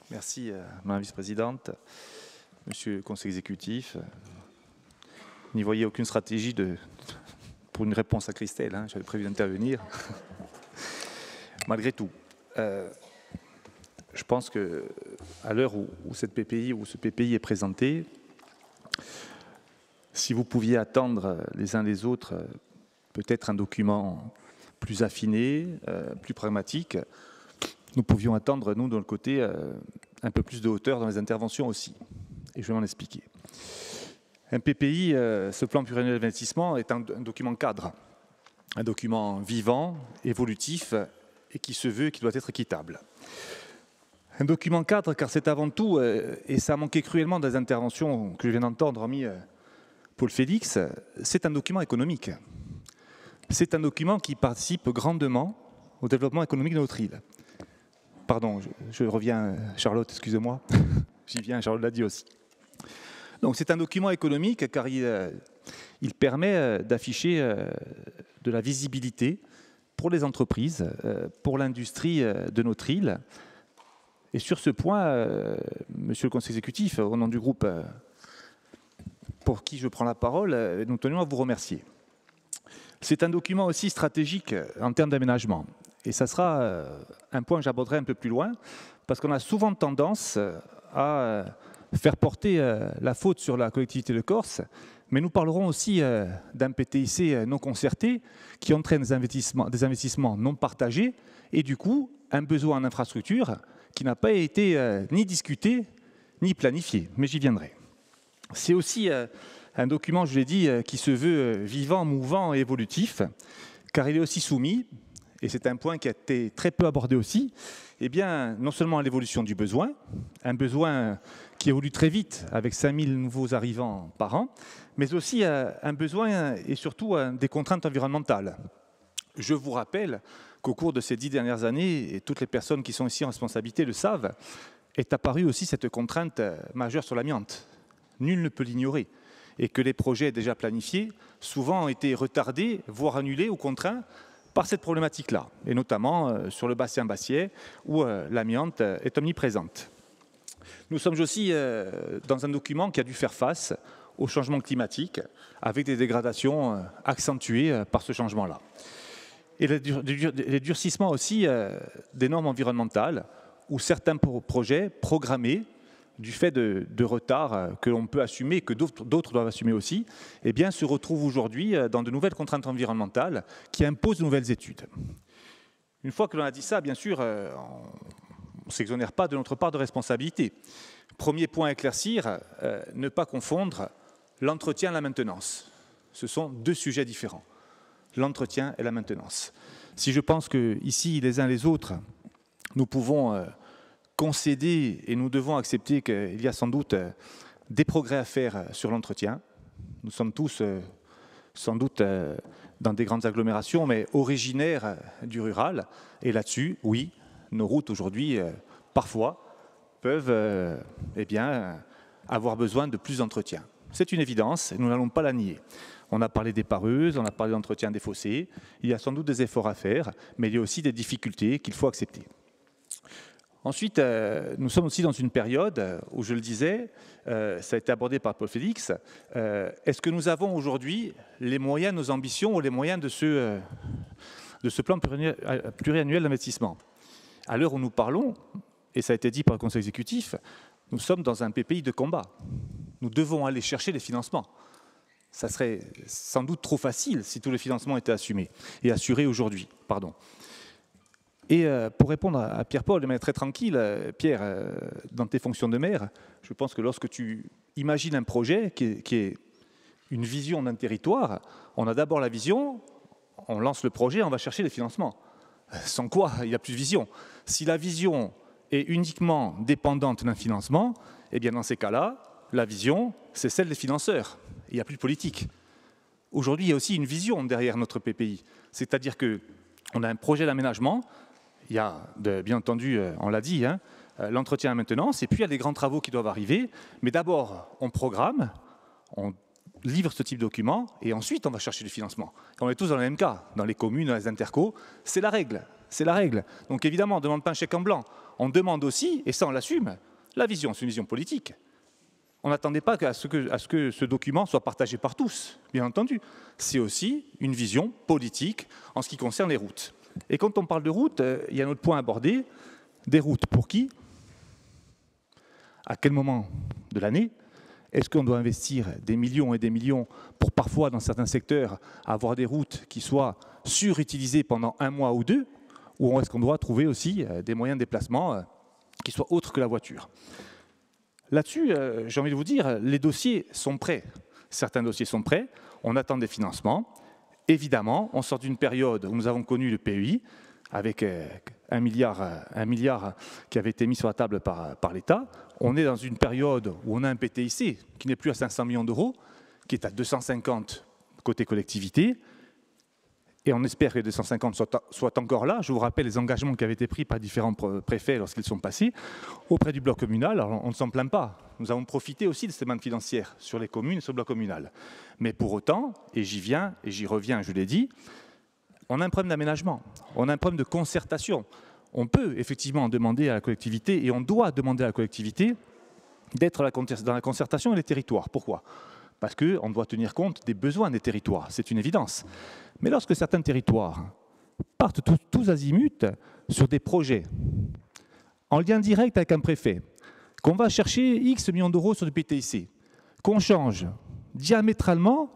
Merci, Madame la Vice-présidente, Monsieur le Conseil exécutif. N'y voyez aucune stratégie pour une réponse à Christelle, hein, j'avais prévu d'intervenir. Malgré tout, je pense qu'à l'heure où ce PPI est présenté, si vous pouviez attendre les uns les autres peut-être un document plus affiné, plus pragmatique, nous pouvions attendre, nous, de notre côté, un peu plus de hauteur dans les interventions aussi. Et je vais m'en expliquer. Un PPI, ce plan pluriannuel d'investissement, est un document cadre, un document vivant, évolutif, et qui se veut, qui doit être équitable. Un document cadre, car c'est avant tout, et ça a manqué cruellement dans les interventions que je viens d'entendre, hormis Paul Félix, c'est un document économique. C'est un document qui participe grandement au développement économique de notre île. Pardon, je reviens, Charlotte, excusez-moi. J'y viens, Charlotte l'a dit aussi. Donc c'est un document économique car il permet d'afficher de la visibilité pour les entreprises, pour l'industrie de notre île. Et sur ce point, Monsieur le Conseil exécutif, au nom du groupe pour qui je prends la parole, nous tenions à vous remercier. C'est un document aussi stratégique en termes d'aménagement. Et ça sera un point que j'aborderai un peu plus loin, parce qu'on a souvent tendance à faire porter la faute sur la collectivité de Corse, mais nous parlerons aussi d'un PTIC non concerté qui entraîne des investissements non partagés et du coup un besoin en infrastructure qui n'a pas été ni discuté ni planifié, mais j'y viendrai. C'est aussi un document, je l'ai dit, qui se veut vivant, mouvant et évolutif, car il est aussi soumis, et c'est un point qui a été très peu abordé aussi, eh bien, non seulement à l'évolution du besoin, un besoin qui évolue très vite avec 5000 nouveaux arrivants par an, mais aussi un besoin et surtout des contraintes environnementales. Je vous rappelle qu'au cours de ces 10 dernières années, et toutes les personnes qui sont ici en responsabilité le savent, est apparue aussi cette contrainte majeure sur l'amiante. Nul ne peut l'ignorer. Et que les projets déjà planifiés, souvent ont été retardés, voire annulés ou contraints par cette problématique-là, et notamment sur le bassin Bassier, où l'amiante est omniprésente. Nous sommes aussi dans un document qui a dû faire face au changement climatique, avec des dégradations accentuées par ce changement-là. Et les durcissements aussi des normes environnementales, où certains projets programmés, du fait de retard que l'on peut assumer, que d'autres doivent assumer aussi, eh bien, se retrouvent aujourd'hui dans de nouvelles contraintes environnementales qui imposent de nouvelles études. Une fois que l'on a dit ça, bien sûr, on ne s'exonère pas de notre part de responsabilité. Premier point à éclaircir, ne pas confondre l'entretien et la maintenance. Ce sont deux sujets différents, l'entretien et la maintenance. Si je pense qu'ici, les uns les autres, nous pouvons concéder et nous devons accepter qu'il y a sans doute des progrès à faire sur l'entretien. Nous sommes tous sans doute dans des grandes agglomérations, mais originaires du rural. Et là-dessus, oui, nos routes aujourd'hui, parfois, peuvent eh bien, avoir besoin de plus d'entretien. C'est une évidence et nous n'allons pas la nier. On a parlé des pareuses, on a parlé de l'entretien des fossés. Il y a sans doute des efforts à faire, mais il y a aussi des difficultés qu'il faut accepter. Ensuite, nous sommes aussi dans une période où, je le disais, ça a été abordé par Paul Félix, est-ce que nous avons aujourd'hui les moyens, nos ambitions ou les moyens de ce plan pluriannuel d'investissement? À l'heure où nous parlons, et ça a été dit par le Conseil exécutif, nous sommes dans un PPI de combat. Nous devons aller chercher les financements. Ça serait sans doute trop facile si tous les financements étaient assumés et assurés aujourd'hui. Pardon. Et pour répondre à Pierre-Paul de manière très tranquille, Pierre, dans tes fonctions de maire, je pense que lorsque tu imagines un projet qui est une vision d'un territoire, on a d'abord la vision, on lance le projet, on va chercher les financements. Sans quoi, il n'y a plus de vision. Si la vision est uniquement dépendante d'un financement, eh bien dans ces cas-là, la vision, c'est celle des financeurs. Il n'y a plus de politique. Aujourd'hui, il y a aussi une vision derrière notre PPI. C'est-à-dire qu'on a un projet d'aménagement. Il y a, bien entendu, on l'a dit, hein, l'entretien et la maintenance, et puis il y a des grands travaux qui doivent arriver. Mais d'abord, on programme, on livre ce type de document, et ensuite, on va chercher du financement. On est tous dans le même cas, dans les communes, dans les intercos, c'est la règle. c'est la règle. Donc évidemment, on ne demande pas un chèque en blanc. On demande aussi, et ça on l'assume, la vision, c'est une vision politique. On n'attendait pas à ce que ce document soit partagé par tous, bien entendu. C'est aussi une vision politique en ce qui concerne les routes. Et quand on parle de routes, il y a un autre point à aborder. Des routes pour qui? À quel moment de l'année? Est-ce qu'on doit investir des millions et des millions pour parfois, dans certains secteurs, avoir des routes qui soient surutilisées pendant un mois ou deux? Ou est-ce qu'on doit trouver aussi des moyens de déplacement qui soient autres que la voiture? Là-dessus, j'ai envie de vous dire, les dossiers sont prêts. Certains dossiers sont prêts, on attend des financements. Évidemment, on sort d'une période où nous avons connu le PEI, avec 1 milliard qui avait été mis sur la table par l'État. On est dans une période où on a un PTIC qui n'est plus à 500 millions d'euros, qui est à 250 côté collectivité, et on espère que les 250 soient encore là. Je vous rappelle les engagements qui avaient été pris par différents préfets lorsqu'ils sont passés auprès du bloc communal. Alors on ne s'en plaint pas. Nous avons profité aussi de ces mannes financières sur les communes et sur le bloc communal. Mais pour autant, et j'y viens et j'y reviens, je l'ai dit, on a un problème d'aménagement, on a un problème de concertation. On peut effectivement demander à la collectivité, et on doit demander à la collectivité d'être dans la concertation et les territoires. Pourquoi? Parce qu'on doit tenir compte des besoins des territoires, c'est une évidence. Mais lorsque certains territoires partent tous azimuts sur des projets, en lien direct avec un préfet, qu'on va chercher X millions d'euros sur du PTIC, qu'on change diamétralement,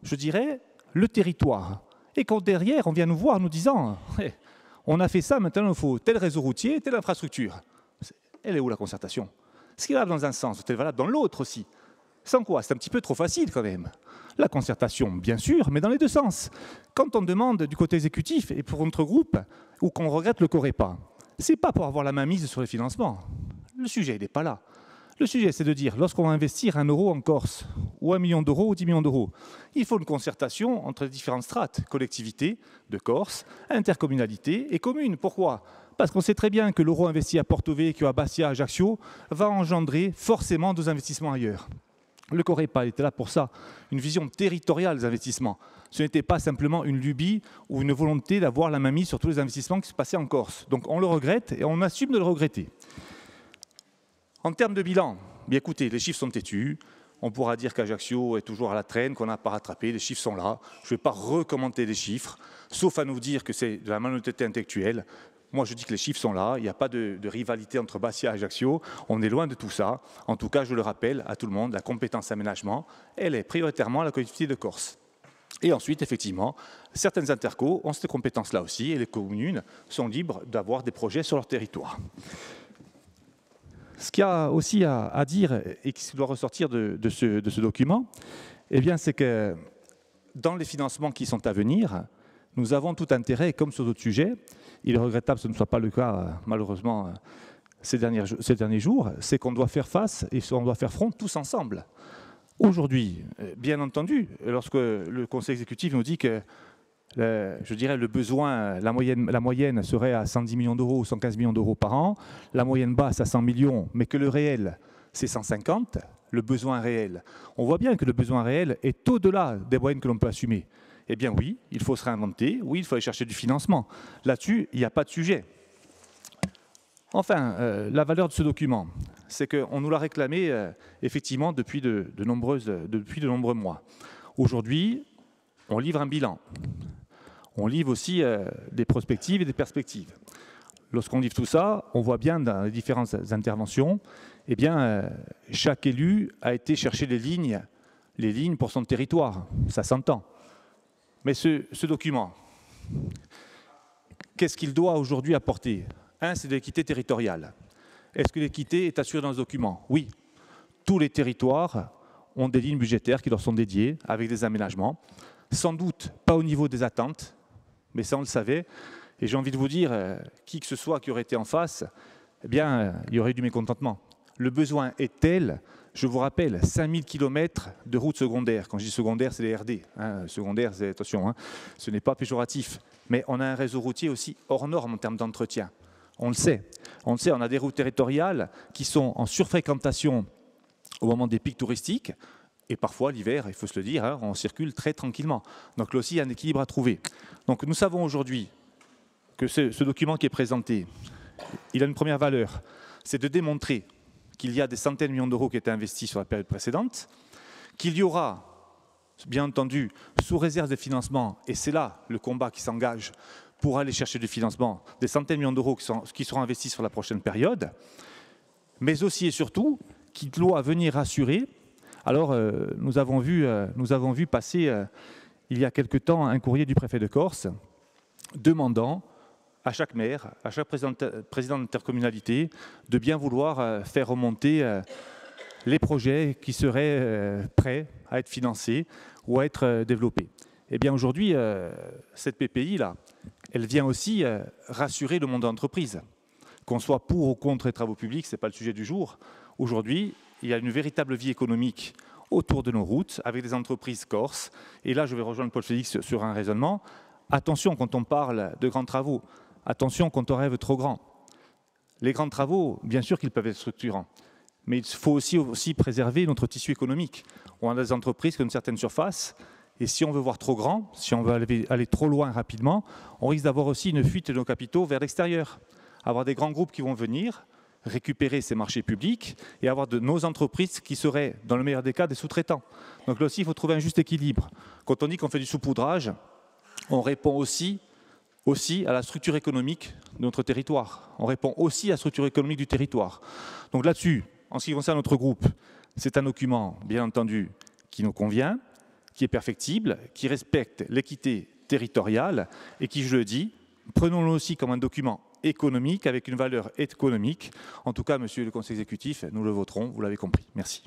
je dirais, le territoire, et quand derrière, on vient nous voir en nous disant hey, « on a fait ça, maintenant il faut tel réseau routier, telle infrastructure ». Elle est où la concertation? Ce qui est valable dans un sens, c'est valable dans l'autre aussi. Sans quoi? C'est un petit peu trop facile quand même. La concertation, bien sûr, mais dans les deux sens. Quand on demande du côté exécutif et pour notre groupe, ou qu'on regrette le COREPA, ce n'est pas pour avoir la main mise sur les financements. Le sujet, il n'est pas là. Le sujet, c'est de dire, lorsqu'on va investir 1 euro en Corse, ou 1 million d'euros, ou 10 millions d'euros, il faut une concertation entre les différentes strates, collectivités de Corse, intercommunalités et communes. Pourquoi? Parce qu'on sait très bien que l'euro investi à Porto Vecchio, à Bastia, à Ajaccio, va engendrer forcément des investissements ailleurs. Le COREPA était là pour ça, une vision territoriale des investissements. Ce n'était pas simplement une lubie ou une volonté d'avoir la main mise sur tous les investissements qui se passaient en Corse. Donc on le regrette et on assume de le regretter. En termes de bilan, bien écoutez, les chiffres sont têtus. On pourra dire qu'Ajaccio est toujours à la traîne, qu'on n'a pas rattrapé, les chiffres sont là. Je ne vais pas recommenter les chiffres, sauf à nous dire que c'est de la malhonnêteté intellectuelle. Moi, je dis que les chiffres sont là, il n'y a pas de rivalité entre Bastia et Ajaccio, on est loin de tout ça. En tout cas, je le rappelle à tout le monde, la compétence aménagement, elle est prioritairement à la collectivité de Corse. Et ensuite, effectivement, certaines intercos ont cette compétence-là aussi, et les communes sont libres d'avoir des projets sur leur territoire. Ce qu'il y a aussi à dire, et qui doit ressortir de ce document, eh bien, c'est que dans les financements qui sont à venir, nous avons tout intérêt, comme sur d'autres sujets, il est regrettable que ce ne soit pas le cas, malheureusement, ces derniers jours, c'est qu'on doit faire face et on doit faire front tous ensemble. Aujourd'hui, bien entendu, lorsque le Conseil exécutif nous dit que, je dirais, le besoin, la moyenne serait à 110 millions d'euros ou 115 millions d'euros par an, la moyenne basse à 100 millions, mais que le réel, c'est 150, le besoin réel. On voit bien que le besoin réel est au-delà des moyennes que l'on peut assumer. Eh bien oui, il faut se réinventer, oui, il faut aller chercher du financement. Là-dessus, il n'y a pas de sujet. Enfin, la valeur de ce document, c'est qu'on nous l'a réclamé effectivement depuis de nombreux mois. Aujourd'hui, on livre un bilan. On livre aussi des prospectives et des perspectives. Lorsqu'on livre tout ça, on voit bien dans les différentes interventions, eh bien, chaque élu a été chercher les lignes pour son territoire. Ça s'entend. Mais ce document, qu'est-ce qu'il doit aujourd'hui apporter? Un, c'est de l'équité territoriale. Est-ce que l'équité est assurée dans ce document? Oui. Tous les territoires ont des lignes budgétaires qui leur sont dédiées, avec des aménagements. Sans doute pas au niveau des attentes, mais ça on le savait. Et j'ai envie de vous dire, qui que ce soit qui aurait été en face, eh bien, il y aurait eu du mécontentement. Le besoin est tel, je vous rappelle, 5000 km de routes secondaires. Quand je dis secondaire, c'est les RD. Secondaire, c'est, attention, ce n'est pas péjoratif. Mais on a un réseau routier aussi hors norme en termes d'entretien. On le sait. On a des routes territoriales qui sont en surfréquentation au moment des pics touristiques. Et parfois, l'hiver, il faut se le dire, on circule très tranquillement. Donc là aussi, il y a un équilibre à trouver. Donc nous savons aujourd'hui que ce document qui est présenté, il a une première valeur, c'est de démontrer qu'il y a des centaines de millions d'euros qui étaient investis sur la période précédente, qu'il y aura, bien entendu, sous réserve de financement, et c'est là le combat qui s'engage pour aller chercher du financement, des centaines de millions d'euros qui seront investis sur la prochaine période, mais aussi et surtout qu'il doit venir rassurer. Alors, nous avons vu passer il y a quelque temps un courrier du préfet de Corse demandant à chaque maire, à chaque président d'intercommunalité de bien vouloir faire remonter les projets qui seraient prêts à être financés ou à être développés. Eh bien aujourd'hui, cette PPI-là, elle vient aussi rassurer le monde de l'entreprise. Qu'on soit pour ou contre les travaux publics, ce n'est pas le sujet du jour. Aujourd'hui, il y a une véritable vie économique autour de nos routes, avec des entreprises corses. Et là, je vais rejoindre Paul Félix sur un raisonnement. Attention quand on parle de grands travaux. Attention quand on rêve trop grand. Les grands travaux, bien sûr qu'ils peuvent être structurants, mais il faut aussi préserver notre tissu économique. On a des entreprises qui ont une certaine surface, et si on veut voir trop grand, si on veut aller trop loin rapidement, on risque d'avoir aussi une fuite de nos capitaux vers l'extérieur. Avoir des grands groupes qui vont venir récupérer ces marchés publics et avoir de nos entreprises qui seraient, dans le meilleur des cas, des sous-traitants. Donc là aussi, il faut trouver un juste équilibre. Quand on dit qu'on fait du saupoudrage, on répond aussi à la structure économique de notre territoire. On répond aussi à la structure économique du territoire. Donc là-dessus, en ce qui concerne notre groupe, c'est un document, bien entendu, qui nous convient, qui est perfectible, qui respecte l'équité territoriale et qui, je le dis, prenons-le aussi comme un document économique avec une valeur économique. En tout cas, monsieur le conseil exécutif, nous le voterons, vous l'avez compris. Merci.